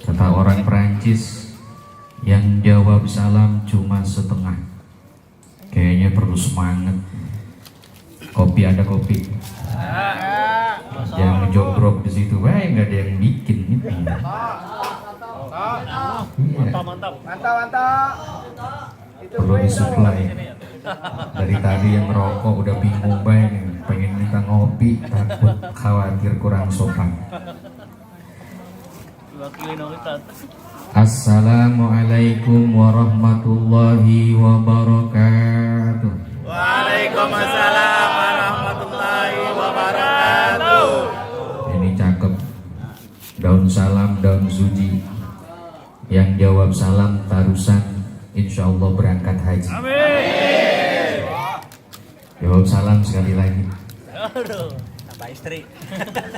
Kata orang Perancis, yang jawab salam cuma setengah. Kayaknya perlu semangat. Kopi ada kopi. Yang jogrok di situ, wah nggak ada yang bikin gitu. Mantap. Perlu disuplai. Dari tadi yang ngerokok udah bingung banget, pengen minta ngopi, takut khawatir kurang sopan. Assalamualaikum warahmatullahi wabarakatuh. Waalaikumsalam warahmatullahi wabarakatuh. Ini cakep. Daun salam, daun suci. Yang jawab salam tarusan, insya Allah berangkat haji. Amin. Jawab salam sekali lagi. Aduh, tambah istri.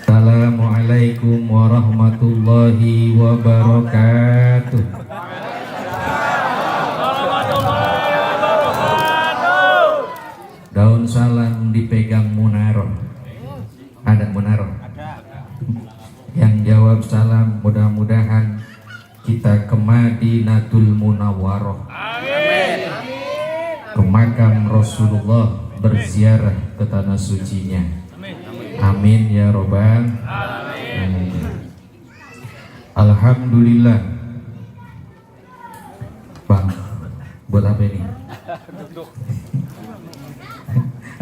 Assalamualaikum warahmatullahi wabarakatuh. Daun salam dipegang Munaroh. Ada Munaroh? Yang jawab salam mudah-mudahan kita ke Madinatul Munawwaroh. Amin. Ke makam Rasulullah, berziarah ke tanah sucinya. Amin ya robbal alamin. Alhamdulillah. Bang, buat apa ini?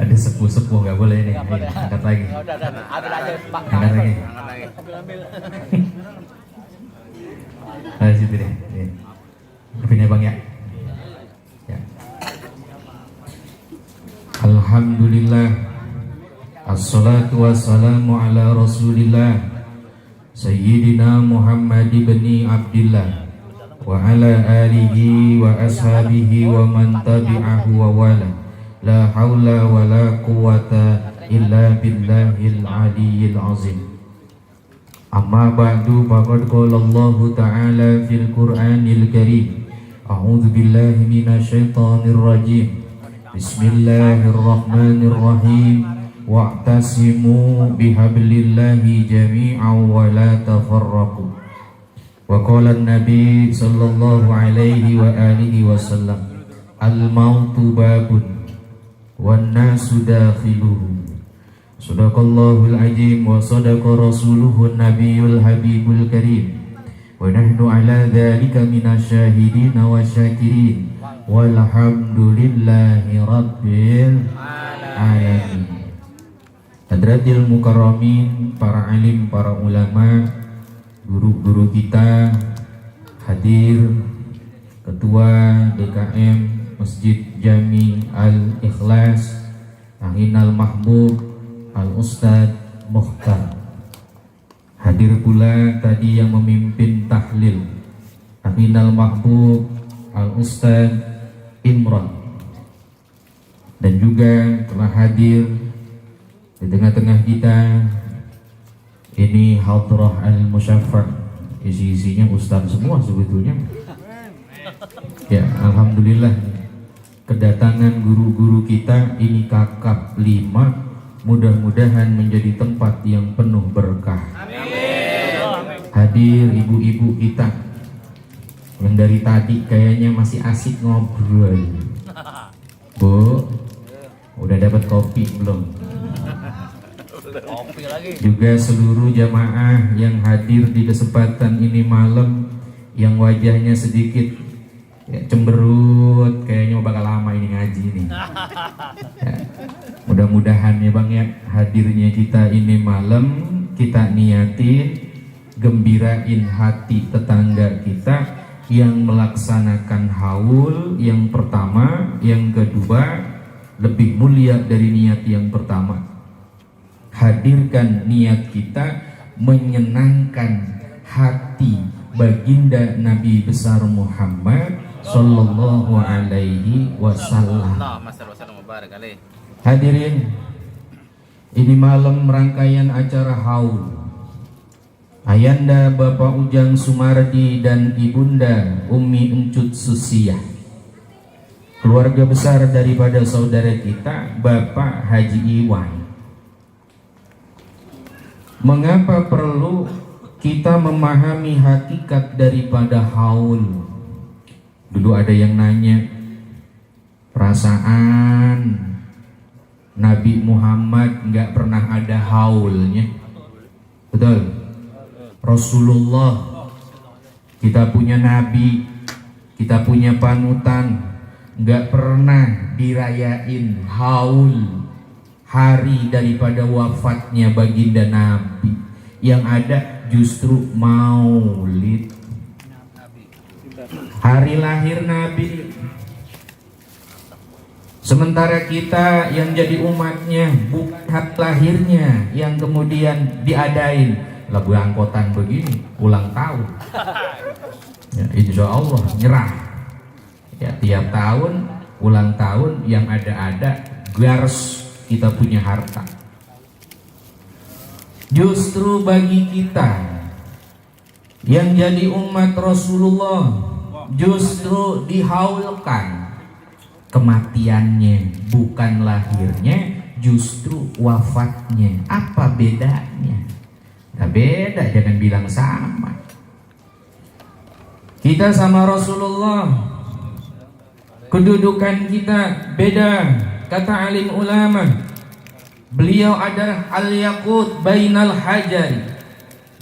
Ada sepuh-sepuh nggak boleh ini. Angkat lagi. Angkat lagi. Nah, situ deh. Kopinya bang ya. Ya. Alhamdulillah. Assalatu wassalamu ala rasulillah Sayyidina Muhammad ibn Abdillah wa ala alihi wa ashabihi wa man tabi'ahu wa wala. La hawla wa la quwata illa billahil aliyyil azim. Amma ba'du, faqad qala Allah ta'ala fil Qur'anil Karim. A'udzu billahi minasyaitonir rajim. Bismillahirrahmanirrahim. Wa'tasimu bihablillahi jami'an wa la tafarraqu. Wa qala an-nabi sallallahu alaihi wa alihi wasallam, al-mautu babun wan nasu dakhiluhu. Sadaqallahul azim wa sadaqa rasuluhun nabiyul habibul karim. Wa nahnu ala dhalika minasyahidin wa syakirin. Walhamdulillahi rabbil alamin. Hadratil mukarramin, para alim, para ulama, guru-guru kita hadir, Ketua DKM Masjid Jami Al-Ikhlas Ahinal Mahbub Al-Ustadz Mukhtar. Hadir pula tadi yang memimpin tahlil Ahinal Mahbub Al-Ustadz Imran. Dan juga telah hadir di tengah-tengah kita ini Hadrah Al-Musyaffar. Isi-isinya ustaz semua sebetulnya. Ya, alhamdulillah kedatangan guru-guru kita ini kakap 5, mudah-mudahan menjadi tempat yang penuh berkah. Hadir ibu-ibu kita yang dari tadi kayaknya masih asik ngobrol. Bu, udah dapat kopi belum? Juga seluruh jamaah yang hadir di kesempatan ini malam, yang wajahnya sedikit ya, cemberut, kayaknya bakal lama ini ngaji nih. Ya, mudah-mudahan ya bang ya, hadirnya kita ini malam kita niatin gembirain hati tetangga kita yang melaksanakan haul yang pertama, yang kedua lebih mulia dari niat yang pertama. Hadirkan niat kita menyenangkan hati baginda Nabi besar Muhammad sallallahu alaihi wasallam. Hadirin, ini malam rangkaian acara haul Ayanda Bapak Ujang Sumardi dan Ibunda Umi Encut Susiah, keluarga besar daripada saudara kita Bapak Haji Iwan. Mengapa perlu kita memahami hakikat daripada haul. Dulu ada yang nanya, perasaan Nabi Muhammad nggak pernah ada haulnya. Betul? Rasulullah, kita punya Nabi, kita punya panutan, nggak pernah dirayain haul hari daripada wafatnya baginda Nabi. Yang ada justru maulid, hari lahir Nabi. Sementara kita yang jadi umatnya bukan lahirnya yang kemudian diadain lagu angkotan begini ulang tahun. Ya, insya Allah nyerah. Ya, tiap tahun ulang tahun yang ada gars kita punya harta. Justru bagi kita yang jadi umat Rasulullah justru dihaulkan kematiannya, bukan lahirnya, justru wafatnya. Apa bedanya? Nah, beda, jangan bilang sama. Kita sama Rasulullah, kedudukan kita beda. Kata alim ulama, beliau adalah al-yaqut bainal hajari.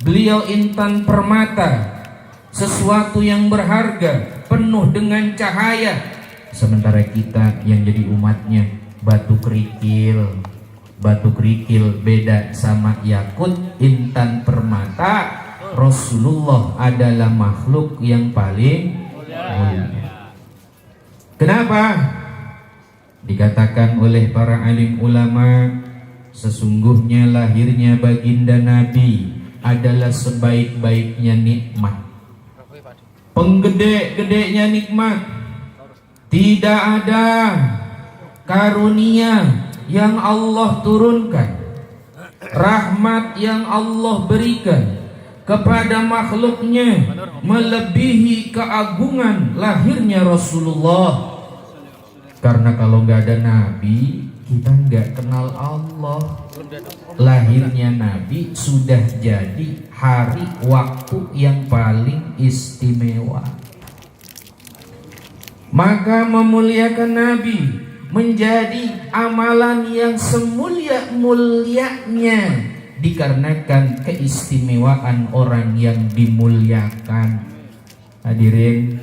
Beliau intan permata, sesuatu yang berharga, penuh dengan cahaya. Sementara kita yang jadi umatnya batu kerikil. Batu kerikil beda sama yakut, intan permata. Rasulullah adalah makhluk yang paling mulia. Kenapa? Dikatakan oleh para alim ulama, sesungguhnya lahirnya baginda Nabi adalah sebaik-baiknya nikmat, penggede-gedenya nikmat. Tidak ada karunia yang Allah turunkan, rahmat yang Allah berikan kepada makhluknya melebihi keagungan lahirnya Rasulullah. Karena kalau nggak ada Nabi, kita nggak kenal Allah. Lahirnya Nabi sudah jadi hari waktu yang paling istimewa. Maka memuliakan Nabi menjadi amalan yang semulia-mulianya, dikarenakan keistimewaan orang yang dimuliakan. Hadirin,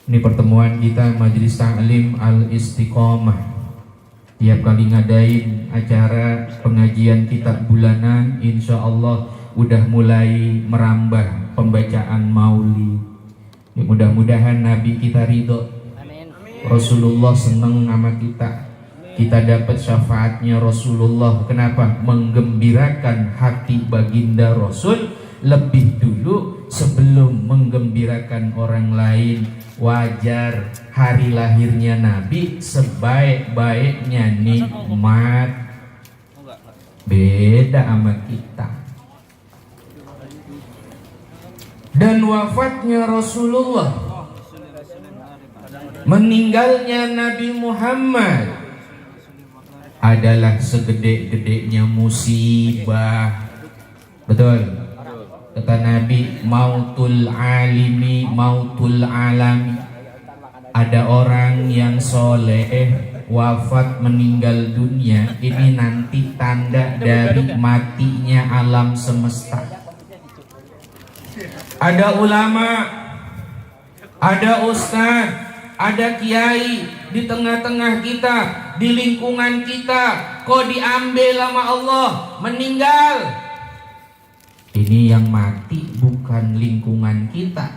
ini pertemuan kita Majelis Ta'lim Al-Istiqomah. Tiap kali ngadain acara pengajian kitab bulanan, insya Allah udah mulai merambah pembacaan maulid. Mudah-mudahan Nabi kita ridho, Rasulullah seneng sama kita, kita dapat syafaatnya Rasulullah. Kenapa? Menggembirakan hati baginda Rasul lebih dulu sebelum menggembirakan orang lain. Wajar hari lahirnya Nabi sebaik-baiknya nikmat, beda sama kita. Dan wafatnya Rasulullah, meninggalnya Nabi Muhammad adalah segede-gedenya musibah. Betul? Kata Nabi, mautul alimi mautul alami. Ada orang yang soleh wafat meninggal dunia, ini nanti tanda dari matinya alam semesta. Ada ulama, ada ustaz, ada kiai di tengah-tengah kita, di lingkungan kita, kok diambil sama Allah, meninggal. Ini yang mati bukan lingkungan kita,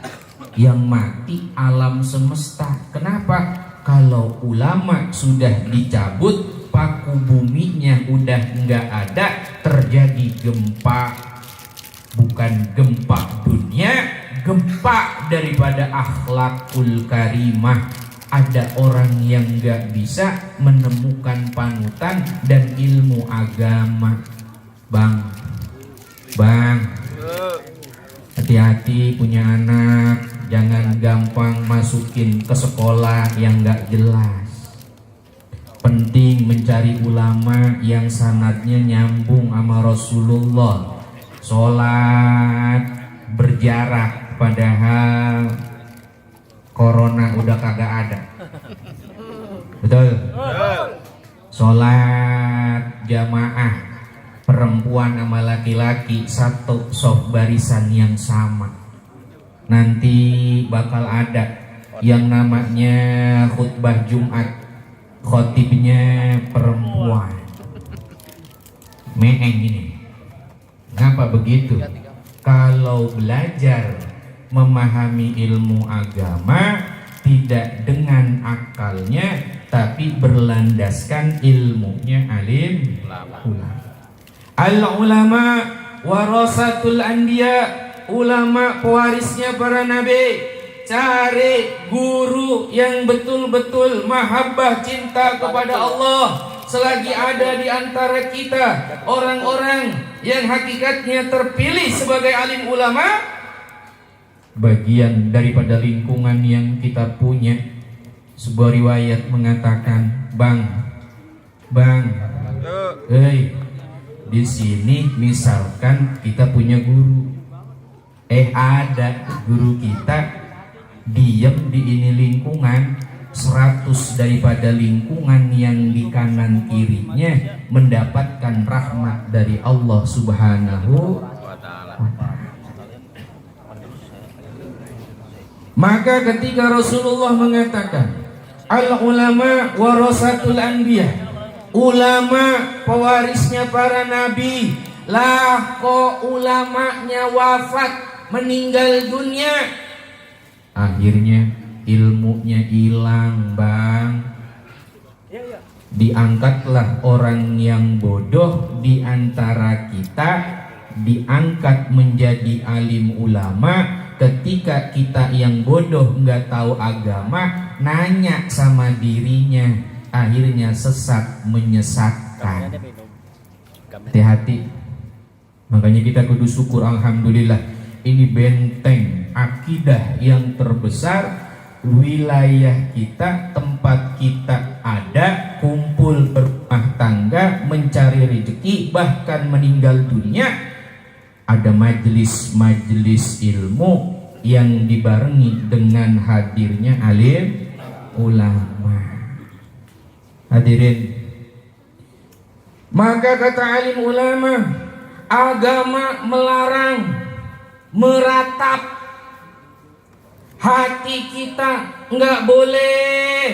yang mati alam semesta. Kenapa? Kalau ulama sudah dicabut, paku buminya udah nggak ada, terjadi gempa. Bukan gempa dunia, gempa daripada akhlakul karimah. Ada orang yang gak bisa menemukan panutan dan ilmu agama. Bang, hati-hati punya anak, jangan gampang masukin ke sekolah yang gak jelas. Penting mencari ulama yang sanadnya nyambung sama Rasulullah, sholat berjarak padahal corona udah kagak ada. Betul? Sholat jamaah perempuan sama laki-laki satu soft barisan yang sama. Nanti bakal ada yang namanya khutbah Jumat, khotibnya perempuan. Meeng ini. Ngapa begitu? Kalau belajar memahami ilmu agama tidak dengan akalnya, tapi berlandaskan ilmunya alim ulama. Al-ulama warasatul anbiya, ulama pewarisnya para nabi. Cari guru yang betul-betul mahabbah cinta kepada Allah. Selagi ada di antara kita orang-orang yang hakikatnya terpilih sebagai alim ulama, bagian daripada lingkungan yang kita punya. Sebuah riwayat mengatakan, Bang, di sini misalkan kita punya guru, ada guru kita diam di ini lingkungan, 100 daripada lingkungan yang di kanan kirinya mendapatkan rahmat dari Allah Subhanahu wa ta'ala. Maka ketika Rasulullah mengatakan al-ulama warasatul anbiya, ulama pewarisnya para nabi, lah kok ulamanya wafat meninggal dunia, akhirnya ilmunya hilang, Bang. Diangkatlah orang yang bodoh di antara kita, diangkat menjadi alim ulama. Ketika kita yang bodoh nggak tahu agama, nanya sama dirinya, akhirnya sesat menyesatkan. Hati-hati. Makanya kita kudu syukur, alhamdulillah, ini benteng akidah yang terbesar. Wilayah kita, tempat kita ada, kumpul berumah tangga, mencari rezeki, bahkan meninggal dunia, ada majelis-majelis ilmu yang dibarengi dengan hadirnya alim ulama. Hadirin, maka kata alim ulama, agama melarang meratap. Hati kita nggak boleh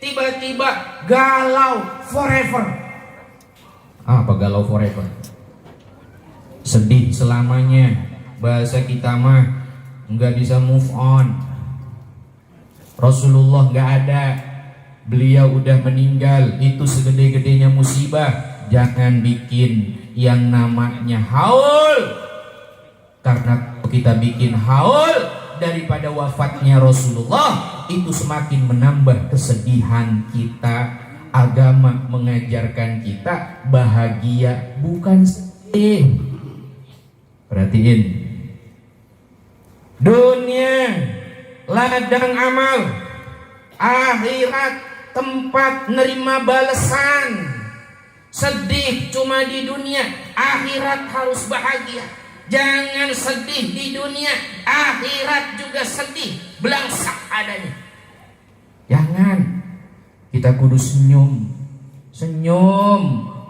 tiba-tiba galau forever. Apa galau forever? Sedih selamanya. Bahasa kita mah nggak bisa move on. Rasulullah nggak ada, beliau udah meninggal, itu segede-gedenya musibah. Jangan bikin yang namanya haul, karena kita bikin haul daripada wafatnya Rasulullah, itu semakin menambah kesedihan kita. Agama mengajarkan kita bahagia, bukan sedih. Perhatiin, dunia ladang amal, akhirat tempat nerima balasan. Sedih cuma di dunia, akhirat harus bahagia. Jangan sedih di dunia, akhirat juga sedih, belangsak adanya. Jangan. Kita kudu senyum.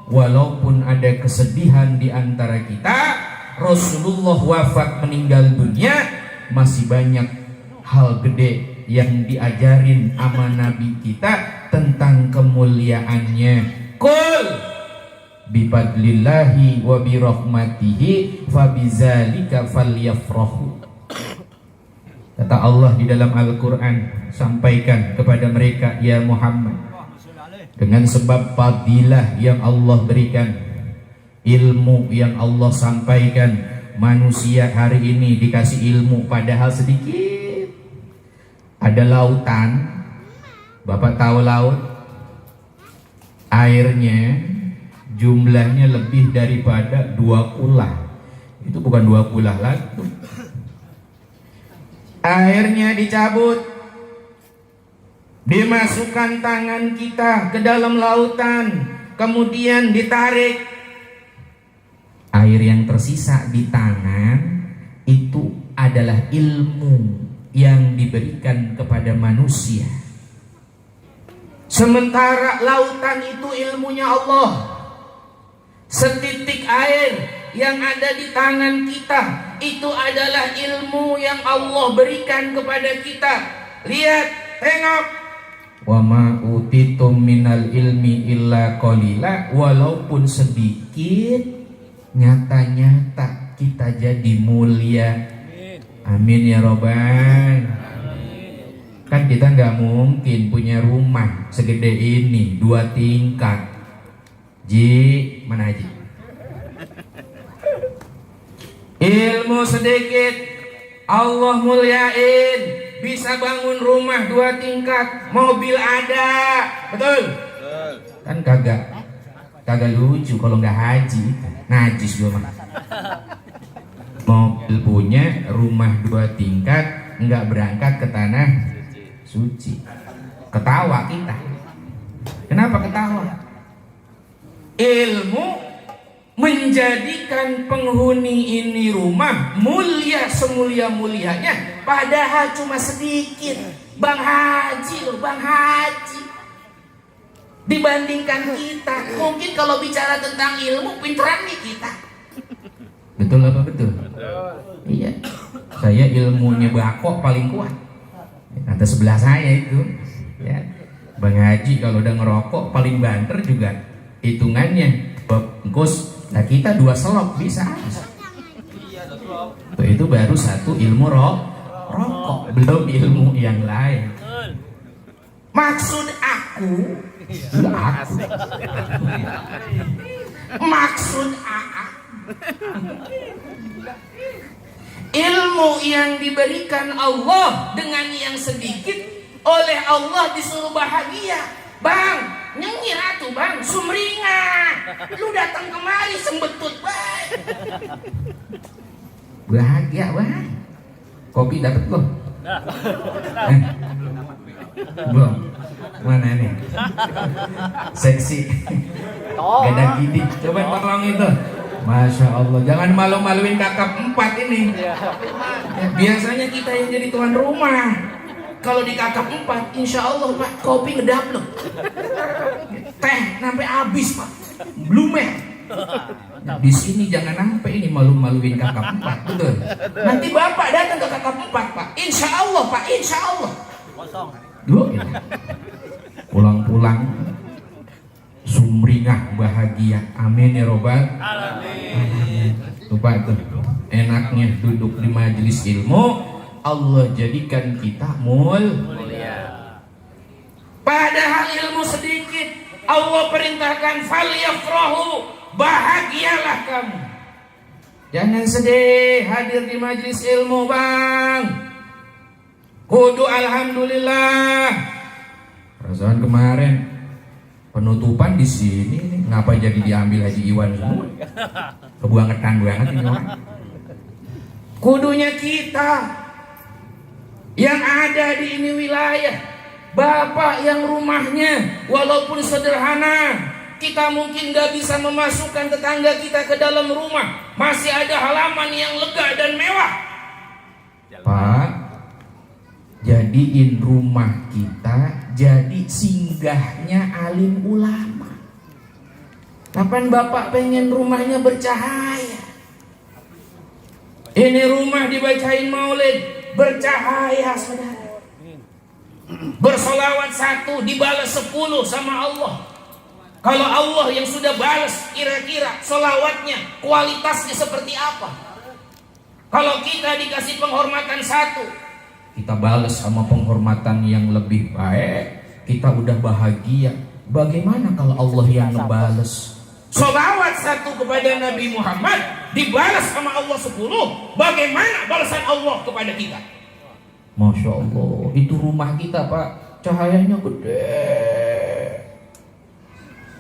Walaupun ada kesedihan di antara kita. Rasulullah wafat meninggal dunia, masih banyak hal gede yang diajarin sama Nabi kita tentang kemuliaannya. Qul bifadlillahi wa birahmatihi fabizalika falyafrahu. Kata Allah di dalam Al-Quran, sampaikan kepada mereka, ya Muhammad, dengan sebab fadilah yang Allah berikan, ilmu yang Allah sampaikan, manusia hari ini dikasih ilmu padahal sedikit. Ada lautan, Bapak tahu laut, airnya jumlahnya lebih daripada 2 kulah. Itu bukan 2 kulah lagi. Airnya dicabut, dimasukkan tangan kita ke dalam lautan, kemudian ditarik. Air yang tersisa di tangan itu adalah ilmu yang diberikan kepada manusia. Sementara lautan itu ilmunya Allah. Setitik air yang ada di tangan kita itu adalah ilmu yang Allah berikan kepada kita. Lihat, tengok. Wa ma utitum minal ilmi illa qalila, walaupun sedikit, nyata-nyata kita jadi mulia. Amin ya robbal. Kan kita nggak mungkin punya rumah segede ini 2 tingkat. Ji, mana Ji? Ilmu sedikit Allah muliain, bisa bangun rumah 2 tingkat, mobil ada, betul? Kan kagak lucu kalau nggak haji, najis gua mah. Mobil punya, rumah 2 tingkat, nggak berangkat ke tanah suci. Ketawa kita. Kenapa ketawa? Ilmu menjadikan penghuni ini rumah mulia semulia-mulianya, padahal cuma sedikit. Bang Haji loh, Bang Haji. Dibandingkan kita, mungkin kalau bicara tentang ilmu, pinteran nih kita. Betul apa betul? Iya. Saya ilmunya bakok paling kuat. Kata sebelah saya itu. Ya. Bang Haji kalau udah ngerokok paling banter juga hitungannya bungkus. Nah kita 2 selop bisa. Itu baru 1 ilmu rokok, belum ilmu yang lain. Maksud aku, maksud ilmu yang diberikan Allah dengan yang sedikit, oleh Allah disuruh bahagia. Bang, nyengir atuh bang, sumringah. Lu datang kemari sembetut bang. Bahagia bang. Kopi dapat belum? Belum. Mana nih? Seksi. Gada gini. Coba tolong itu. Masya Allah. Jangan malu-maluin kakak 4 ini. Biasanya kita yang jadi tuan rumah. Kalau di kakak 4, insya Allah Pak, kopi ngedap loh. Teh sampai habis Pak, blumer. Di sini jangan sampai ini malu-maluin kakak 4, betul. Nanti Bapak datang ke kakak 4 Pak, insya Allah Pak, insya Allah. Duh, ya. Pulang-pulang sumringah bahagia, amin ya robbal alamin. Tuh Pak tuh, enaknya duduk di majelis ilmu. Allah jadikan kita mulia. Padahal ilmu sedikit, Allah perintahkan falyafrahu, bahagialah kamu. Jangan sedih hadir di majelis ilmu bang. Kudu alhamdulillah. Perasaan kemarin penutupan di sini, ngapa jadi diambil Haji Iwan semua? Kebuangetan banget ini orang. Kudunya kita yang ada di ini wilayah, bapak yang rumahnya walaupun sederhana, kita mungkin gak bisa memasukkan tetangga kita ke dalam rumah, masih ada halaman yang lega dan mewah. Pak, jadiin rumah kita jadi singgahnya alim ulama. Kapan bapak pengen rumahnya bercahaya? Ini rumah dibacain maulid, bercahaya saudara. Bersolawat 1 dibalas 10 sama Allah. Kalau Allah yang sudah balas, kira-kira solawatnya kualitasnya seperti apa? Kalau kita dikasih penghormatan 1, kita balas sama penghormatan yang lebih baik, kita udah bahagia. Bagaimana kalau Allah yang ngebales? Solawat 1 kepada Nabi Muhammad dibalas sama Allah 10. Bagaimana balasan Allah kepada kita? Masya Allah, itu rumah kita Pak, cahayanya gede.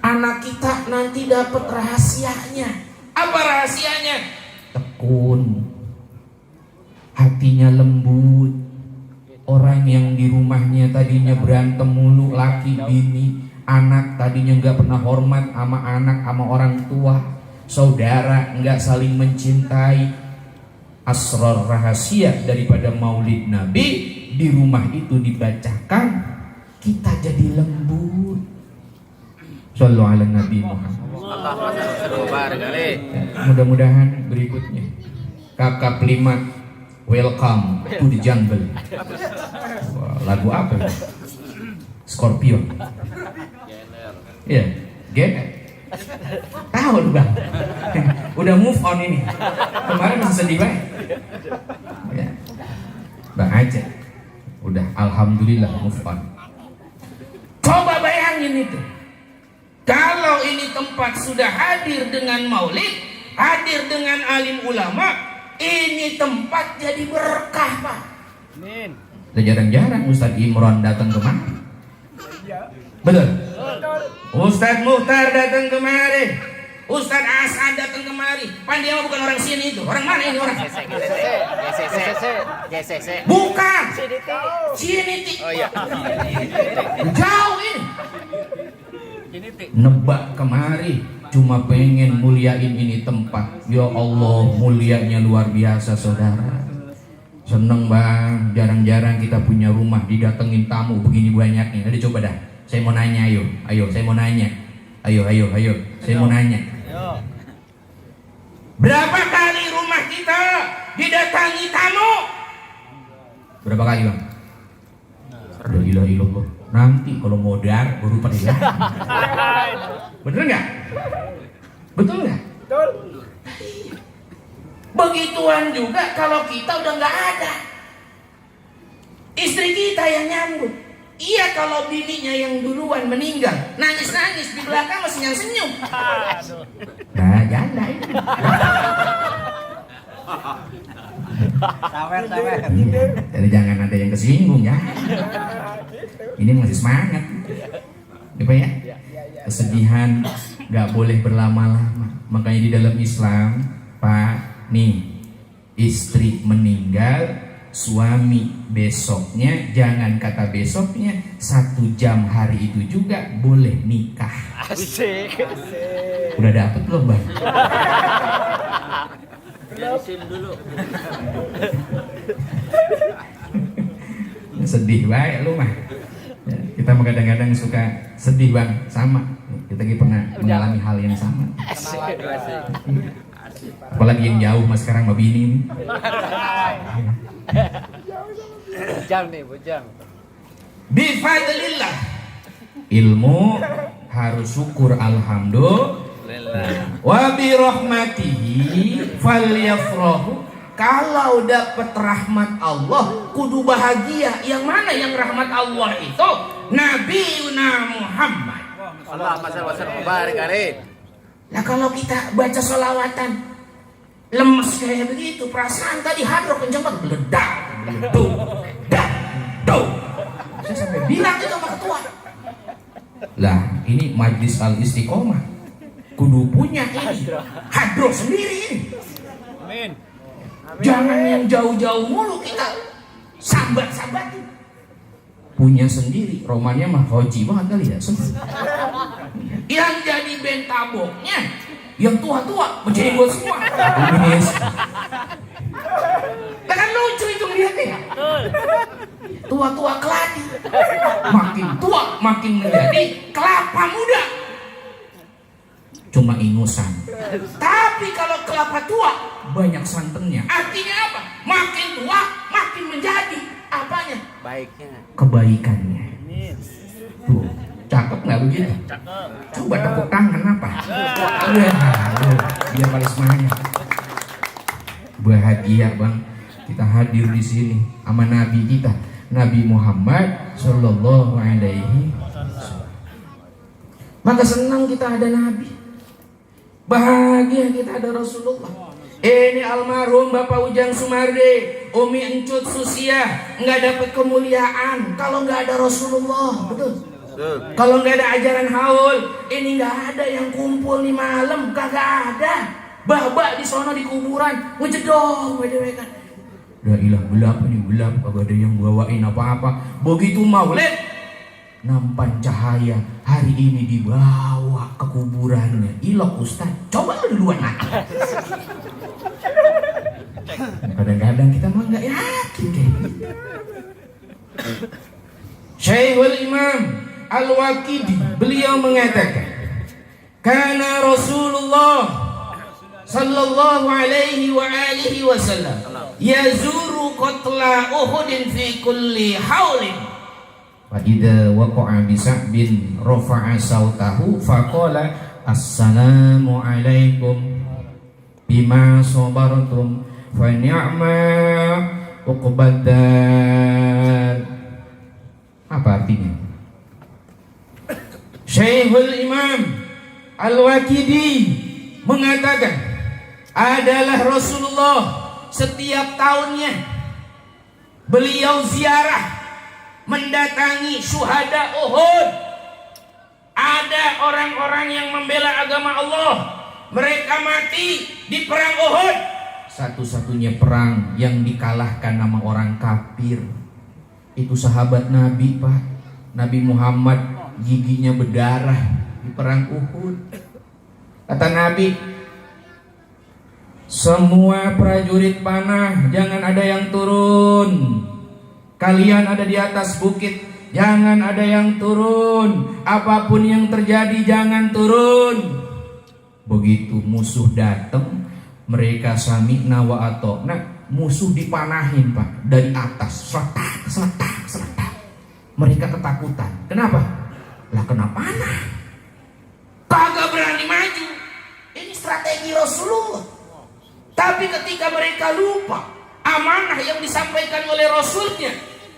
Anak kita nanti dapat rahasianya. Apa rahasianya? Tekun, hatinya lembut. Orang yang di rumahnya tadinya berantem mulu, laki bini, anak tadinya nggak pernah hormat sama anak, sama orang tua. saudara, nggak saling mencintai, asrar rahasia daripada maulid Nabi di rumah itu dibacakan, kita jadi lembut. Shallu ala Nabi Muhammad. Allahumma shalli wa barik alaih. Mudah-mudahan berikutnya Kakak Limat, welcome to the jungle. Wah, lagu apa ya? Scorpion. Iya, Gener. Tahu lu bang. Udah move on ini. Kemarin masih sedih banget. Ya. Bang aja. Udah alhamdulillah move on. Coba bayangin itu. Kalau ini tempat sudah hadir dengan maulid, hadir dengan alim ulama, ini tempat jadi berkah, Pak. Amin. Jarang-jarang Ustadz Imron datang kemari. Betul. Ustadz Muhtar datang kemari. Ustadz Asad datang kemari. Pandia mah bukan orang sini itu. Orang mana ini orang? GCC. Bukan. Ciniti. Oh iya. Jauh ini. Nebak kemari cuma pengen muliain ini tempat. Ya Allah, mulianya luar biasa saudara. Seneng bang, jarang-jarang kita punya rumah didatengin tamu begini banyaknya. Ada coba dah, saya mau nanya, ayo, saya mau nanya. Ayo, saya mau nanya. Berapa kali rumah kita didatangi tamu? Berapa kali bang? La ilaha illallah. Nanti kalau modar baru pada hilang. Bener nggak? Betul nggak? Betul. Begituan juga kalau kita udah nggak ada, istri kita yang nyambut. Iya, kalau bininya yang duluan meninggal, nangis-nangis di belakang masih yang senyum. Nah, janda ini. Tawer. Jadi jangan ada yang kesinggung ya. Ini masih semangat. Apa ya? Kesedihan nggak boleh berlama-lama. Makanya di dalam Islam, Pak, nih istri meninggal, suami besoknya, jangan kata besoknya, 1 jam hari itu juga boleh nikah. Asik. Udah dapet belum bang? Jelasin dulu. Sedih baik lu mah. Ya, kita mah kadang-kadang suka sedih bang, sama. Kita lagi pernah mengalami hal yang sama. Apalagi yang jauh mas sekarang mbak bini ini. Bujang. Bifadlillah, ilmu harus syukur alhamdulillah. Wa bi rahmatihi falyafrahu. Kalau dapat rahmat Allah kudu bahagia. Yang mana yang rahmat Allah itu? Nabiuna Muhammad. Allahumma shalli wa barik alaih. Nah kalau kita baca sholawatan lemes kayak begitu, perasaan tadi hadroh kenceng banget, meledak, meleduk. Saya sampai bilang itu sama ketua. Lah ini majlis al istiqomah, kudu punya ini hadroh sendiri ini. Amin. Jangan yang jauh-jauh mulu kita sambat-sambat. Punya sendiri, romannya mah hoji banget kali ya. Yang jadi bentaboknya yang tua-tua menjadi buat semua. Kan lucu itu lihatnya ya. Tua-tua keladi, makin tua makin menjadi kelapa muda. Cuma ingusan. Tapi kalau kelapa tua banyak santannya. Artinya apa? Makin tua makin menjadi apanya? Baiknya. Kebaikannya. Tuh, cakep nggak begitu? Cakep. Coba tepuk tangan apa? Ya, biar paling semangat. Bahagia bang, kita hadir di sini sama Nabi kita, Nabi Muhammad Sallallahu Alaihi Wasallam. Maka senang kita ada Nabi, bahagia kita ada Rasulullah. Ini almarhum Bapak Ujang Sumarde, Umi Encut Susiah nggak dapat kemuliaan kalau nggak ada Rasulullah, betul? Kalau nggak ada ajaran haul, ini nggak ada yang kumpul nih malam, kagak ada. Babak di sono di kuburan, ngejedong, kan. Udah ilah gelap nih, gelap, kagak ada yang bawain apa-apa. Begitu maulid, nampan cahaya hari ini di bawah. bawa ke kuburannya. Ilok Ustaz, coba lu duluan aja. Kadang-kadang kita mah nggak yakin kayak gitu. Syekhul Imam Al-Waqidi beliau mengatakan, karena Rasulullah sallallahu alaihi wa alihi wasallam yazuru qatla Uhudin fi kulli haulin. Wa idza waqa'a bi sa'bin rafa'a sautahu faqala assalamu alaikum bima sabartum fa ni'ma uqbadar. Apa artinya? Syekhul Imam Al-Waqidi mengatakan, adalah Rasulullah setiap tahunnya beliau ziarah mendatangi syuhada Uhud. Ada orang-orang yang membela agama Allah, mereka mati di perang Uhud. Satu-satunya perang yang dikalahkan nama orang kafir. Itu sahabat Nabi, Pak. Nabi Muhammad giginya berdarah di perang Uhud. Kata Nabi, semua prajurit panah jangan ada yang turun. Kalian ada di atas bukit, jangan ada yang turun. Apapun yang terjadi jangan turun. Begitu musuh datang, mereka sami'na wa ata'na. Musuh dipanahin, Pak, dari atas, seletak, seletak, seletak. Mereka ketakutan. Kenapa? Lah kena panah, kagak berani maju. Ini strategi Rasulullah. Tapi ketika mereka lupa amanah yang disampaikan oleh Rasulnya,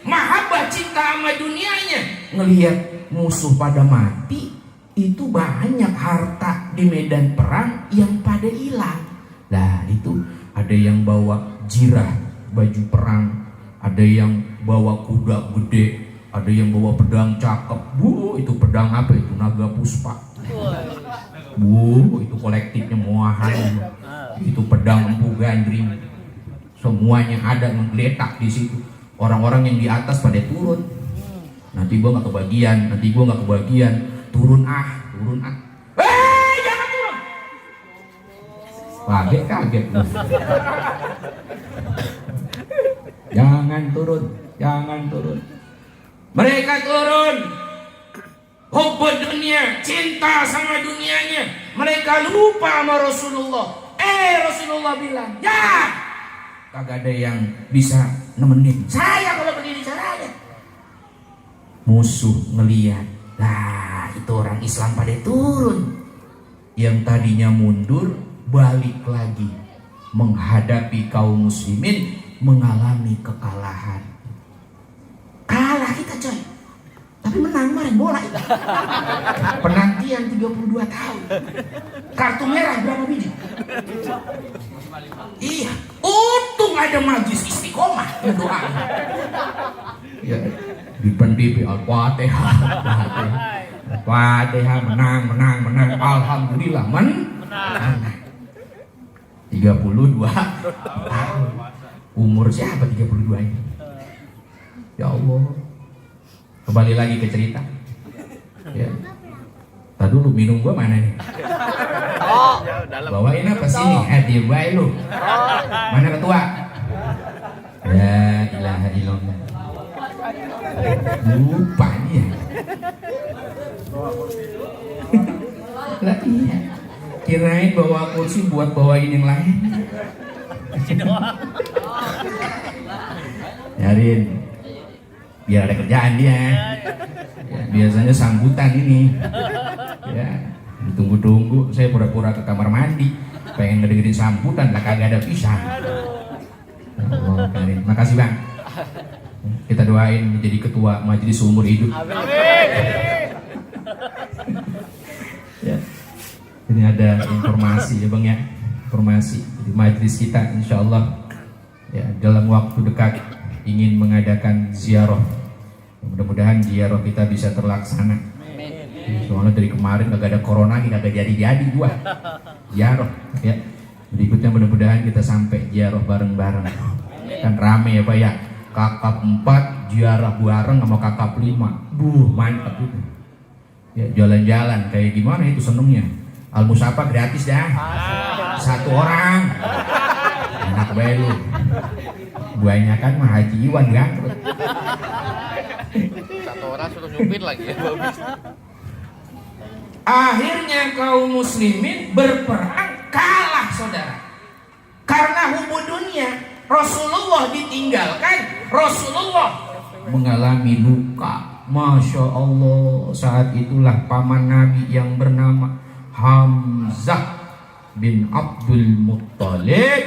mahabbah cinta sama dunianya, ngelihat musuh pada mati, itu banyak harta di medan perang yang pada hilang. Nah itu ada yang bawa jirah baju perang, ada yang bawa kuda gede, ada yang bawa pedang cakep. Bu, itu pedang apa itu? Naga Puspa. Bu, itu kolektifnya Muahan. Itu pedang Empu Gandring. Semuanya ada menggeletak di situ. Orang-orang yang di atas pada turun. Nanti gua nggak kebagian, nanti gua nggak kebagian. Turun ah. Jangan turun. Kaget. Jangan turun. Mereka turun. Hubbud dunia, cinta sama dunianya. Mereka lupa sama Rasulullah. Rasulullah bilang, ya, kagak ada yang bisa nemenin saya kalau begini caranya. Musuh ngelihat, lah itu orang Islam pada turun. Yang tadinya mundur balik lagi menghadapi kaum muslimin, mengalami kekalahan. Kalah kita coy, tapi menang kemarin bola itu. Penantian 32 tahun. Kartu merah berapa biji? Iya, untung ada majlis istiqomah doa. Ya, dipendipi Al-Fatihah. Al-Fatihah menang. Alhamdulillah menang. 32 tahun. Umur siapa 32 ini? Ya Allah. Kembali lagi ke cerita. Ya. Tadi dulu minum gua mana nih? Bawain apa sini? Dibawain lu. Mana ketua? Ya ilaha illallah. Lupa dia. Lah iya. Kirain bawa kursi buat bawain yang lain. Nyariin biar ada kerjaan dia. Ya, biasanya sambutan ini. Ya, ditunggu-tunggu. Saya pura-pura ke kamar mandi, pengen ngedengerin sambutan, lah kagak ada pisang. Allah karim. Makasih Bang. Kita doain menjadi ketua majelis seumur hidup. Ya. Ini ada informasi ya Bang ya. Informasi di majelis kita insyaallah ya dalam waktu dekat ingin mengadakan ziarah. Mudah-mudahan ziarah kita bisa terlaksana. Soalnya dari kemarin kagak ada corona, kagak jadi gua ziarah ya. Berikutnya mudah-mudahan kita sampai ziarah bareng-bareng. Kan rame ya Pak ya. Kakap 4 ziarah bareng sama kakap 5. Mantap itu. Ya jalan-jalan kayak gimana itu senengnya. Al-Musafa gratis dah. Satu orang. Enak bae lu. Buahnya kan mah Haji Iwan diangkut. Satu orang suruh nyupir lagi. Akhirnya kaum muslimin berperang kalah saudara. Karena hubud dunia, Rasulullah ditinggalkan, Rasulullah mengalami luka. Masya Allah, saat itulah paman Nabi yang bernama Hamzah bin Abdul Muttalib,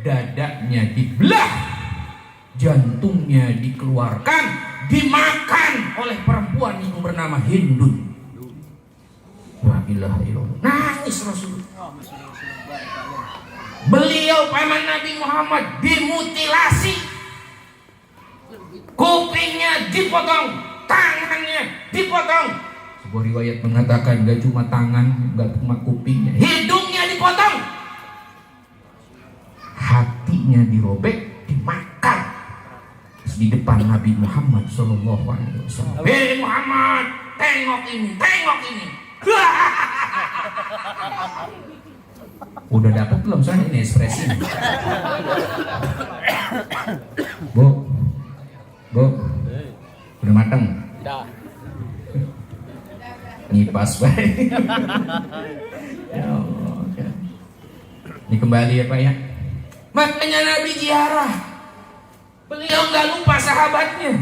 dadanya dibelah, jantungnya dikeluarkan, dimakan oleh perempuan yang bernama Hindun. La ilaha illallah. Nangis Rasulullah. Beliau paman Nabi Muhammad dimutilasi, kupingnya dipotong, tangannya dipotong. Sebuah riwayat mengatakan gak cuma tangan, gak cuma kupingnya, hidungnya dipotong, hatinya dirobek, dimakan di depan Nabi Muhammad SAW. Hei Muhammad, tengok ini, tengok ini. Udah dapat belum saya ini ekspresi? Bu, udah mateng? Dah. Ngipas baik. Ya Allah. Ini kembali ya Pak ya. Makanya Nabi ziarah. Beliau nggak lupa sahabatnya.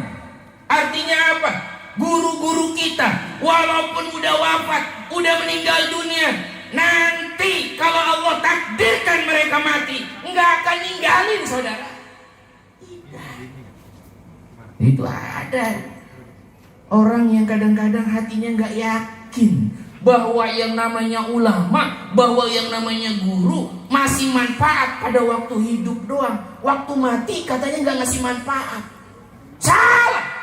Artinya apa? Guru-guru kita walaupun udah wafat, udah meninggal dunia, nanti kalau Allah takdirkan mereka mati, nggak akan ninggalin saudara. Itu ada orang yang kadang-kadang hatinya nggak yakin bahwa yang namanya ulama, bahwa yang namanya guru masih manfaat pada waktu hidup doang, waktu mati katanya nggak ngasih manfaat. Salah.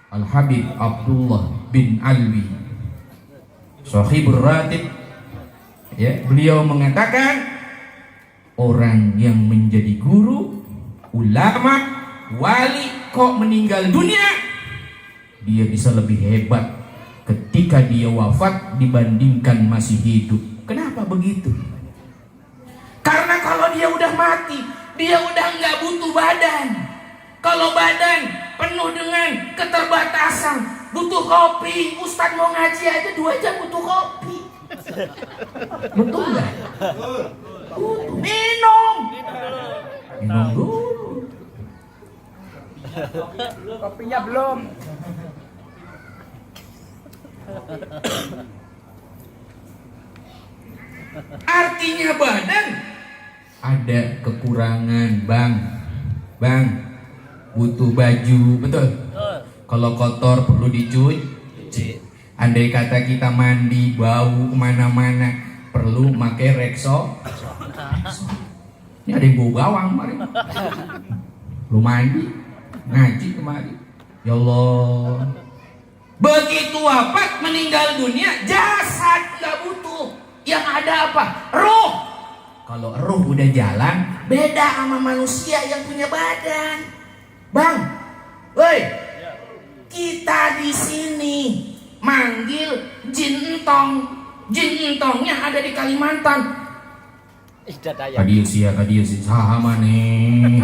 Al-Habib Abdullah bin Alwi Sahibur Ratib, ya, beliau mengatakan orang yang menjadi guru, ulama, wali kok meninggal dunia, dia bisa lebih hebat ketika dia wafat dibandingkan masih hidup. Kenapa begitu? Karena kalau dia udah mati, dia udah nggak butuh badan. Kalau badan penuh dengan keterbatasan, butuh kopi. Ustadz mau ngaji aja 2 jam butuh kopi. Betul nggak? Butuh minum dulu. Kopinya belum. Artinya badan ada kekurangan, bang, butuh baju, betul. Kalau kotor perlu dicuci. Andai kata kita mandi bau kemana-mana, perlu pakai Rexo. Ini ada yang bau bawang kemarin. Lu mandi, ngaji kemarin. Ya Allah. Begitu wafat meninggal dunia, jasad nggak butuh. Yang ada apa? Ruh. Kalau ruh udah jalan, beda sama manusia yang punya badan. Bang, woi, kita di sini manggil jin entong. Jin entongnya ada di Kalimantan. Kadius ya, sahama nih.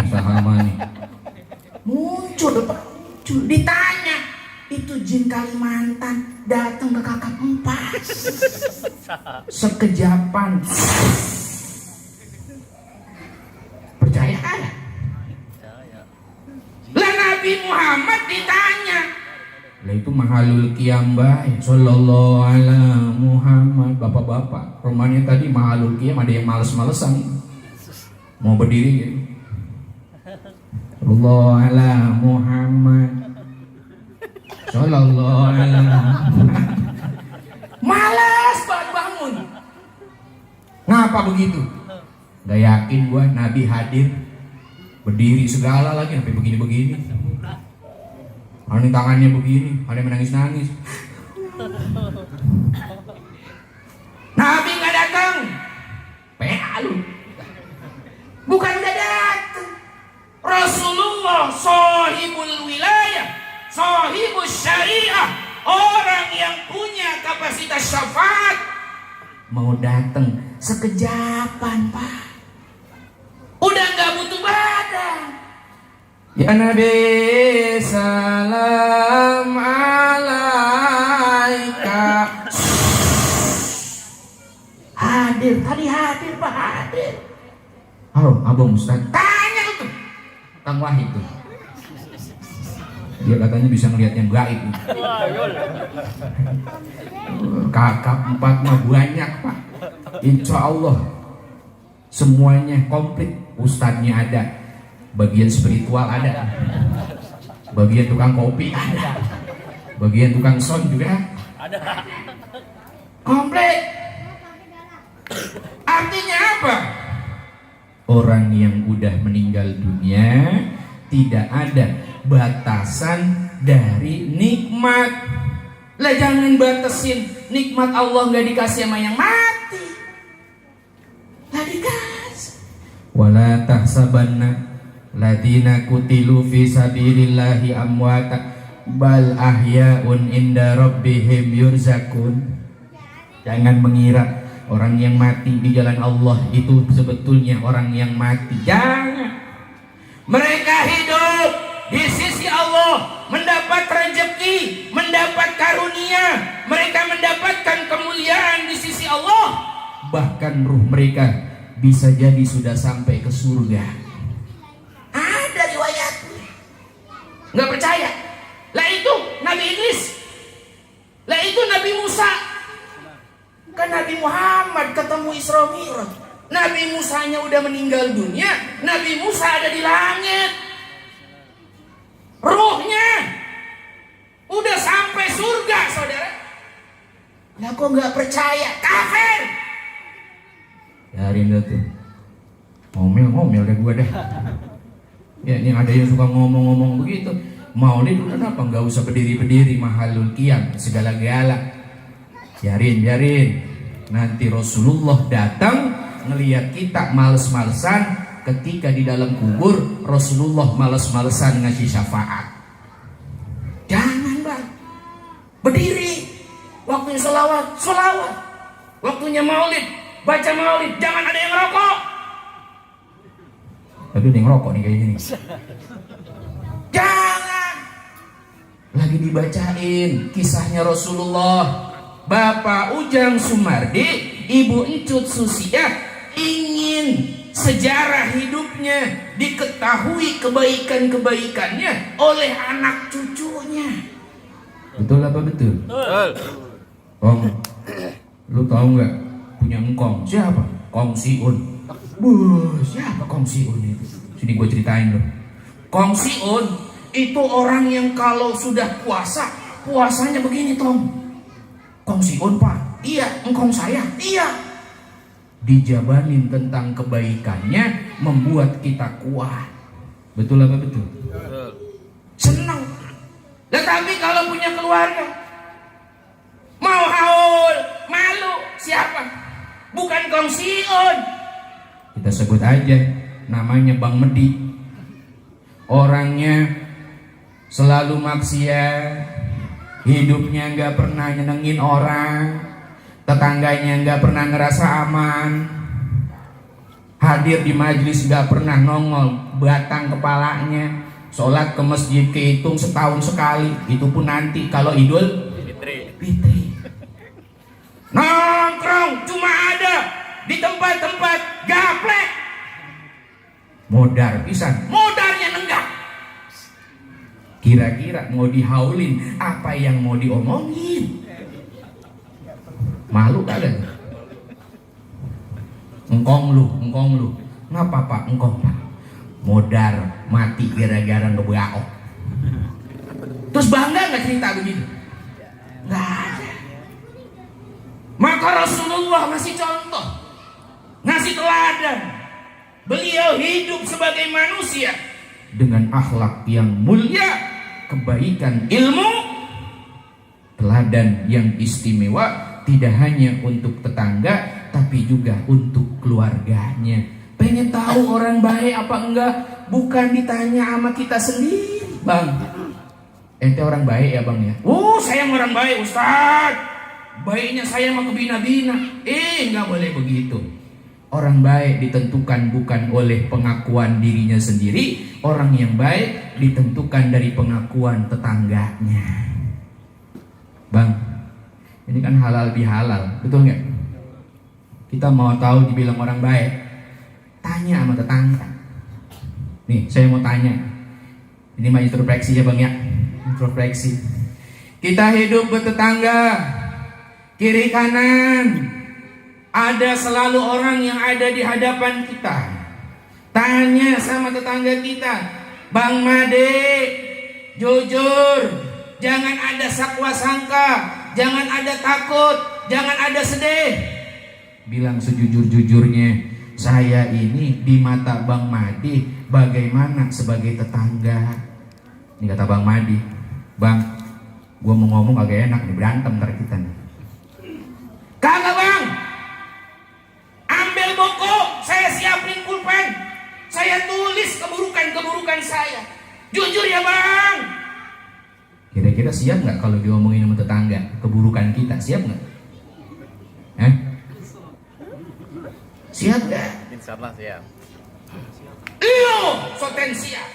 Muncul ditanya, itu jin Kalimantan datang ke kakak 4. Sekejapan. Percaya kan? Lah Nabi Muhammad ditanya, lah itu mahalul qiyam baik sallallahu ala Muhammad. Bapak-bapak, rumahnya tadi mahalul qiyam, ada yang males-malesan mau berdiri gitu. Sallallahu ala Muhammad, sallallahu ala Muhammad. Malas banget bangun. Ngapa begitu? Gak yakin gua Nabi hadir, berdiri segala lagi sampai begini-begini. Ini tangannya begini, ada yang menangis-nangis. Nabi nggak datang, PA lu. Bukan nggak datang. Rasulullah sahibul wilayah, sahibul syariah, orang yang punya minta syafaat. Mau datang sekejapan, Pak. Udah nggak butuh badan. Ya Nabi salam alaika. Hadir, tadi hadir Pak, hadir. Halo, Abang Ustaz. Tanya itu Kang Wahid tuh. Dia katanya bisa ngelihat yang gaib. Kakak 4 mah banyak, Pak. Insya Allah semuanya komplit. Ustadznya ada, bagian spiritual ada, bagian tukang kopi ada, bagian tukang sound juga ada. Komplit. Artinya apa? Orang yang udah meninggal dunia tidak ada batasan dari nikmat. Lah jangan batasin nikmat Allah, nggak dikasih sama yang mati. Lah dikasih. Wala tahsabanna ladina kutilu fi sabilillahi amwata bal ahyaun inda rabbihim yurzakun. Jangan mengira orang yang mati di jalan Allah itu sebetulnya orang yang mati. Jangan. Mereka hidup di sisi Allah, mendapat rezeki, mendapat karunia, mereka mendapatkan kemuliaan di sisi Allah. Bahkan ruh mereka bisa jadi sudah sampai ke surga. Ada riwayatnya. Nggak percaya? Lah itu Nabi Idris, lah itu Nabi Musa. Kan Nabi Muhammad ketemu Isra Mi'raj. Nabi Musanya udah meninggal dunia, Nabi Musa ada di langit. Ruhnya udah sampai surga, saudara. Lah kok nggak percaya? Kafir. Biarin tuh. Ngomel deh gua dah. Ya, ini ada yang suka ngomong-ngomong begitu. Maulid udah apa? Nggak usah berdiri-berdiri, mahalul qiyam, segala-gala. Biarin. Nanti Rasulullah datang ngelihat kita males-malesan, ketika di dalam kubur Rasulullah males-malesan ngasih syafaat. Jangan bang, berdiri. Waktunya sholawat. Waktunya maulid, baca maulid. Jangan ada yang ngerokok. Tapi ada yang ngerokok nih kayak gini. Jangan. Lagi dibacain kisahnya Rasulullah. Bapak Ujang Sumardi, Ibu Encut Susiah ingin sejarah hidupnya diketahui kebaikan-kebaikannya oleh anak cucunya. Betul apa betul? Betul. Kong, lu tahu nggak punya engkong siapa? Kong Siun. Siapa Kong Siun itu? Sini gue ceritain lo. Kong Siun itu orang yang kalau sudah puasanya begini Tom. Kong Siun Pak, iya. Engkong saya, iya. Dijabanin tentang kebaikannya membuat kita kuat. Betul apa betul? Betul. Senang. Tetapi kalau punya keluarga mau haul, malu, siapa? Bukan Kong Siun. Kita sebut aja namanya Bang Medi. Orangnya selalu maksiat, hidupnya nggak pernah nyenengin orang, tetangganya nggak pernah ngerasa aman, hadir di majelis nggak pernah nongol batang kepalanya, sholat ke masjid kehitung setahun sekali, itu pun nanti kalau Idul Fitri. Nongkrong cuma ada di tempat-tempat gaplek, modar pisan, modarnya nenggak. Kira-kira mau dihaulin apa yang mau diomongin? Malu kagak? Engkong lu. Ngapa Pak engkong Pak? Modar mati gara-gara ngebeaok. Terus bangga nggak cerita begitu? Nggak ada. Maka Rasulullah ngasih contoh, ngasih teladan. Beliau hidup sebagai manusia dengan akhlak yang mulia, kebaikan ilmu, teladan yang istimewa, tidak hanya untuk tetangga tapi juga untuk keluarganya. Pengen tahu orang baik apa enggak? Bukan ditanya sama kita sendiri. Bang, ente orang baik ya bang ya? Saya orang baik Ustaz. baiknya saya mah kebina-bina. Nggak boleh begitu. Orang baik ditentukan bukan oleh pengakuan dirinya sendiri. Orang yang baik ditentukan dari pengakuan tetangganya. Bang, ini kan halal bihalal, betul nggak? Kita mau tahu dibilang orang baik, tanya sama tetangga. Nih, saya mau tanya. Ini mah introspeksi ya bang ya, introspeksi. Kita hidup bertetangga, kiri kanan, ada selalu orang yang ada di hadapan kita. Tanya sama tetangga kita, Bang Made, jujur, jangan ada sakwa sangka, jangan ada takut, jangan ada sedih. Bilang sejujur-jujurnya, saya ini di mata Bang Made bagaimana sebagai tetangga. Ini kata Bang Made, Bang, gua mau ngomong agak enak nih, berantem ntar kita nih. Kagak bang, ambil buku, saya siapin pulpen, saya tulis keburukan-keburukan saya. Jujur ya bang. Kira-kira siap nggak kalau diomongin sama tetangga keburukan kita? Siap nggak? Siap nggak? Insya Allah siap. Iyo, soten siap.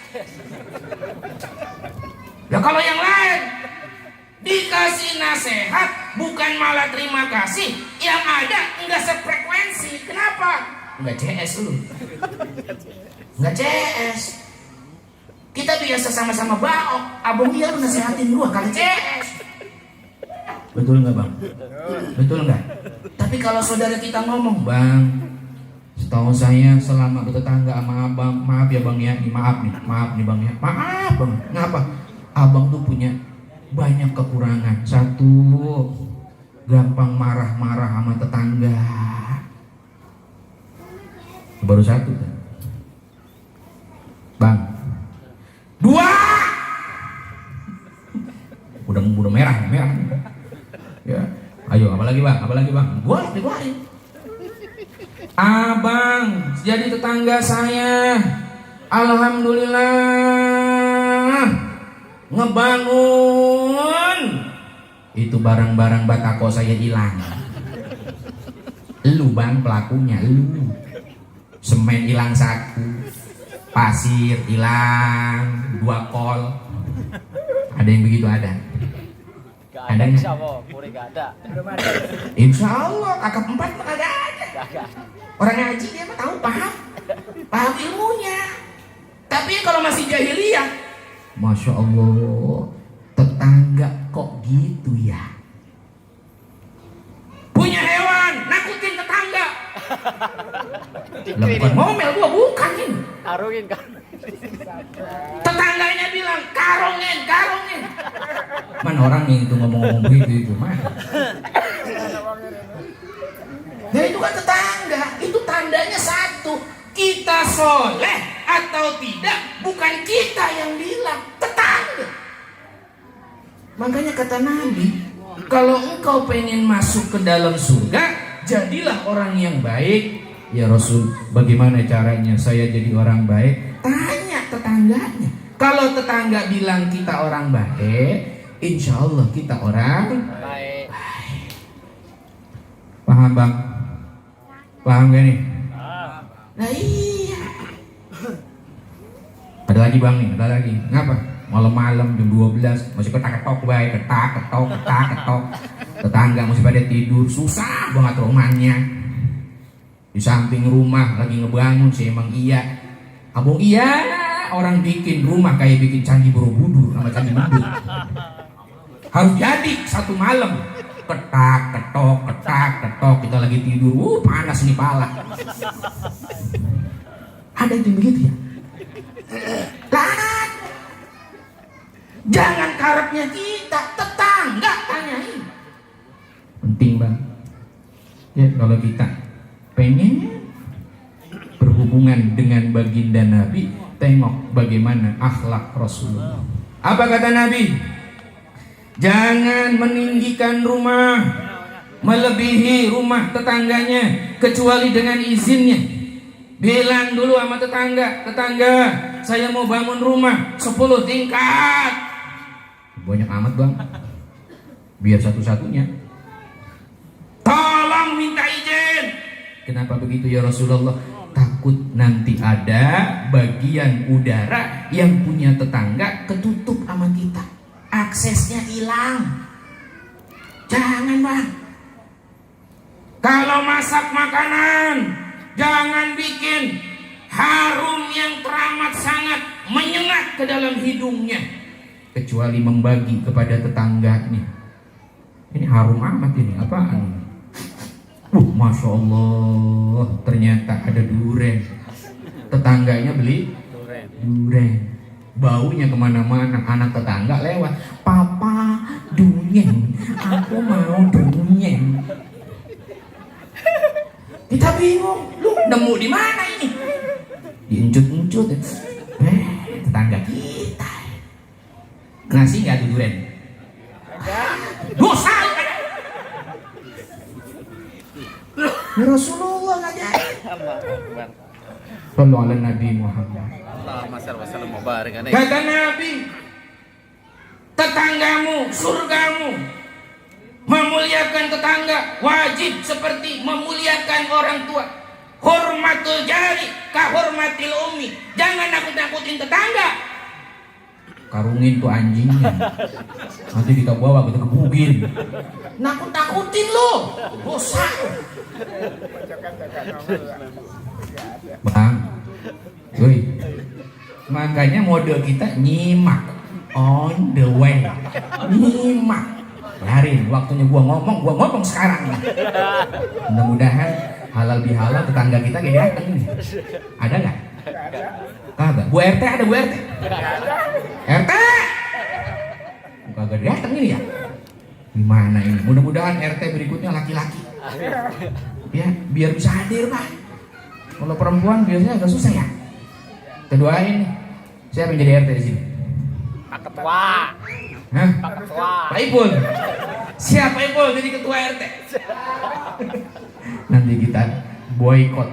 Ya kalau yang lain dikasih nasihat bukan malah terima kasih, yang ada enggak sefrekuensi. Kenapa? Enggak CS lu. Enggak CS. Kita biasa sama-sama baok. Abang dia lu nasihatin gua kali CS. Betul enggak bang? Betul enggak? Tapi kalau saudara kita ngomong, Bang, setahu saya selama bertetangga sama abang, maaf ya bang ya, maaf nih bang ya, maaf bang. Ngapa? Abang tuh punya banyak kekurangan. Satu, gampang marah-marah sama tetangga. Baru satu kan? Bang. Dua, udah merah. Ya, ayo apa lagi bang? Gua dikeluarin. Abang jadi tetangga saya, alhamdulillah ngebangun itu barang-barang batako saya hilang. Lu bang pelakunya, lu. Semen hilang 1, pasir hilang 2 kol. Ada yang begitu ada? Ada nggak? Insya Allah kakak 4 mah kagak ada. Orang ngaji dia mah tahu, paham ilmunya. Tapi kalau masih jahiliyah, Masya Allah, tetangga kok gitu ya? Punya hewan, nakutin tetangga. Lah bukan ngomel gua, bukan ini. Karungin kan. Tetangganya bilang karungin. Mana orang yang itu ngomong begitu itu mah. Nah itu kan tetangga, itu tandanya satu, kita soleh atau tidak bukan kita yang bilang, tetangga. Makanya kata Nabi, kalau engkau pengen masuk ke dalam surga, jadilah orang yang baik. Ya Rasul, bagaimana caranya saya jadi orang baik? Tanya tetangganya. Kalau tetangga bilang kita orang baik, insya Allah kita orang baik. Paham bang? Paham gak nih? Nah iya. Ada lagi bang nih, ada lagi. Ngapa? Malam-malam jam 12 masih ketak-ketok baik, ketak-ketok. Tetangga masih pada tidur, susah banget rumahnya. Di samping rumah lagi ngebangun sih emang iya. Abang iya, orang bikin rumah kayak bikin candi Borobudur sama candi Borobudur. Harus jadi satu malam. Ketak-ketok, kita lagi tidur, panas nih pala. Ada yang begitu ya? Lah, jangan karepnya kita, tetangga tanyain. Penting bang. Ya kalau kita pengen berhubungan dengan baginda Nabi, tengok bagaimana akhlak Rasulullah. Apa kata Nabi? Jangan meninggikan rumah melebihi rumah tetangganya kecuali dengan izinnya. Bilang dulu sama tetangga, saya mau bangun rumah 10 tingkat. Banyak amat bang, biar satu-satunya. Kenapa begitu ya Rasulullah? Takut nanti ada bagian udara yang punya tetangga ketutup sama kita, aksesnya hilang. Jangan bang, kalau masak makanan jangan bikin harum yang teramat sangat menyengat ke dalam hidungnya, kecuali membagi kepada tetangga nih. Ini harum amat ini, apaan? Masya Allah, ternyata ada duren. Tetangganya beli duren, baunya kemana-mana. Anak tetangga lewat, papa dunyeng, aku mau dunyeng. Kita bingung, lu nemu di mana ini? Diuncut-uncut, tetangga kita. Ngasih nggak tuh duren? Dosa. Ya Rasulullah ngajarin. Sallallahu alaihi Nabi Muhammad. Allahumma shalli wa sallim wa barik alaihi. Kata Nabi, tetanggamu surgamu. Memuliakan tetangga wajib seperti memuliakan orang tua. Hormatul jari kahormatil ummi. Jangan nakut-nakutin tetangga. Karungin tuh anjingnya. Nanti kita bawa, kita gebugin. Nakut-nakutin lo, dosa. Bang, cuy. Makanya mode kita nyimak on the way. Nyimak. Biarin, waktunya gua ngomong sekarang. Mudah-mudahan halal bihalal tetangga kita kayak dateng nih. Ada nggak? Kagak. Bu RT ada, Bu RT? RT! Kagak dateng ini ya? Gimana ini? Mudah-mudahan RT berikutnya laki-laki. Ya, biar bisa hadir, Pak. Kalau perempuan biasanya agak susah ya. Keduain nih. Siapa yang jadi RT di sini? Pak Ketua. Hah? Pak Ketua. Pak Ipul. Siapa Ipul jadi ketua RT? Nanti kita boykot.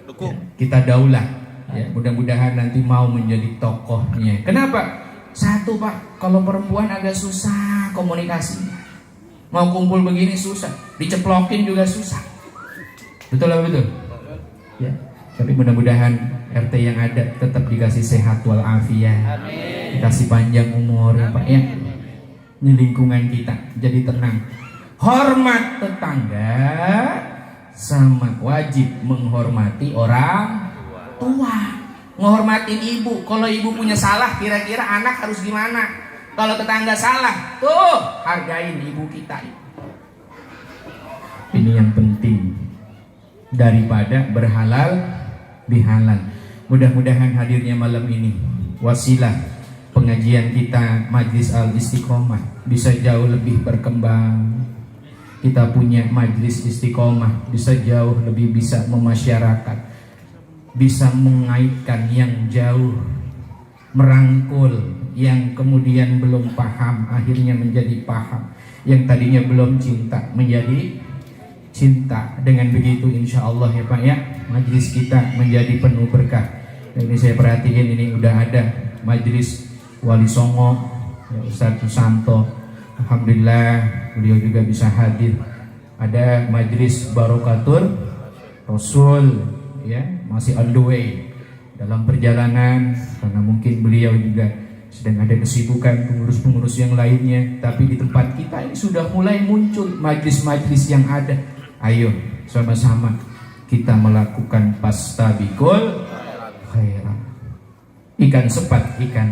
Dukung. Kita daulah. Ya, mudah-mudahan nanti mau menjadi tokohnya. Kenapa? Satu Pak, kalau perempuan agak susah komunikasinya. Mau kumpul begini susah, diceplokin juga susah. Betul apa betul? Ya. Tapi mudah-mudahan RT yang ada tetap dikasih sehat walafiat, dikasih panjang umur ya Pak ya. Ini lingkungan kita jadi tenang. Hormat tetangga sama wajib menghormati orang tua. Menghormatin ibu. Kalau ibu punya salah, kira-kira anak harus gimana? Kalau tetangga salah, tuh hargain ibu kita. Ini yang penting daripada berhalal bihalal. Mudah-mudahan hadirnya malam ini wasilah pengajian kita Majlis Al Istiqomah bisa jauh lebih berkembang. Kita punya Majlis Istiqomah bisa jauh lebih bisa memasyarakat, bisa mengaitkan yang jauh, merangkul yang kemudian belum paham akhirnya menjadi paham, yang tadinya belum cinta menjadi cinta. Dengan begitu insya Allah ya Pak ya, majlis kita menjadi penuh berkah. Dan ini saya perhatiin ini udah ada majlis Wali Songo ya, Ustadz Susanto, alhamdulillah beliau juga bisa hadir. Ada majlis Barokatur Rasul ya, masih on the way dalam perjalanan karena mungkin beliau juga sedang ada kesibukan pengurus-pengurus yang lainnya. Tapi di tempat kita ini sudah mulai muncul majlis-majlis yang ada. Ayo sama-sama kita melakukan pastabikul khairan. Ikan sepat, ikan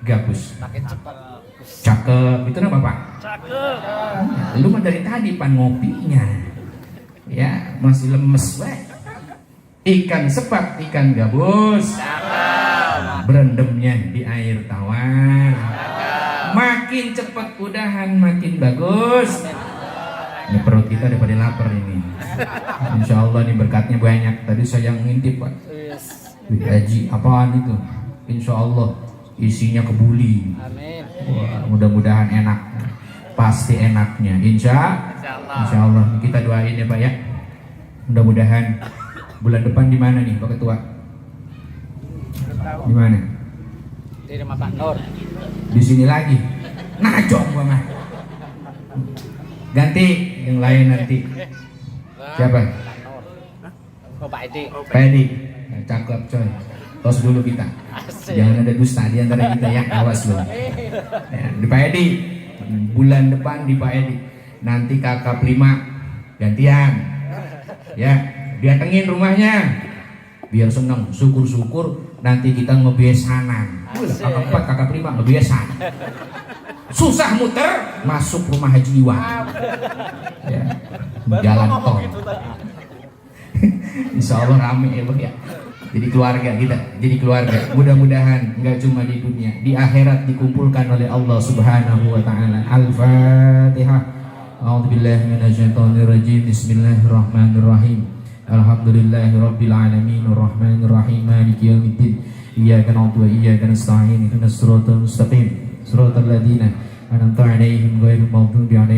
gabus. Cakep, itu nama Pak? Cakep. Lu mah dari tadi pan ngopinya ya masih lemes weh. Ikan sepat, ikan gabus. Berendamnya di air tawar. Makin cepat udahan makin bagus. Ini perut kita udah pada lapar ini. Insya Allah nih berkatnya banyak. Tadi saya yang ngintip Pak. Haji apaan itu? Insya Allah isinya kebuli. Wah, mudah-mudahan enak. Pasti enaknya. Insya Allah. Kita doain ya Pak ya. Mudah-mudahan bulan depan di mana nih Pak Ketua? Di mana? Di rumah Pak Nur. Di sini lagi. Najong gua mah. Ganti yang lain nanti. Siapa? Oh, Pak Edi. Pak Edi, nah, cakep coy. Tos dulu kita. Asik. Jangan ada dusta di antara kita ya, awas lo. Ya, di Pak Edi, bulan depan di Pak Edi. Nanti kakak 5 gantian. Ya, datengin rumahnya. Biar seneng, syukur-syukur nanti kita ngebesanan. Kakak 4, kakak 5 ngebesan. Susah muter masuk rumah Haji Iwan. Ya, jalan tol. Insya Allah rame ya Bang ya. Jadi keluarga kita, jadi keluarga. Mudah-mudahan nggak cuma di dunia, di akhirat dikumpulkan oleh Allah Subhanahu wa taala. Al-Fatihah. A'udzubillahi minasyaitonirrajim. Bismillahirrahmanirrahim. Alhamdulillahirabbil alamin arrahmanir rahim maliki yaumiddin. Iyyaka na'budu wa iyyaka nasta'in. Ihdinas siratal mustaqim. Siratal ladzina an'amta 'alaihim ghairil maghdubi 'alaihim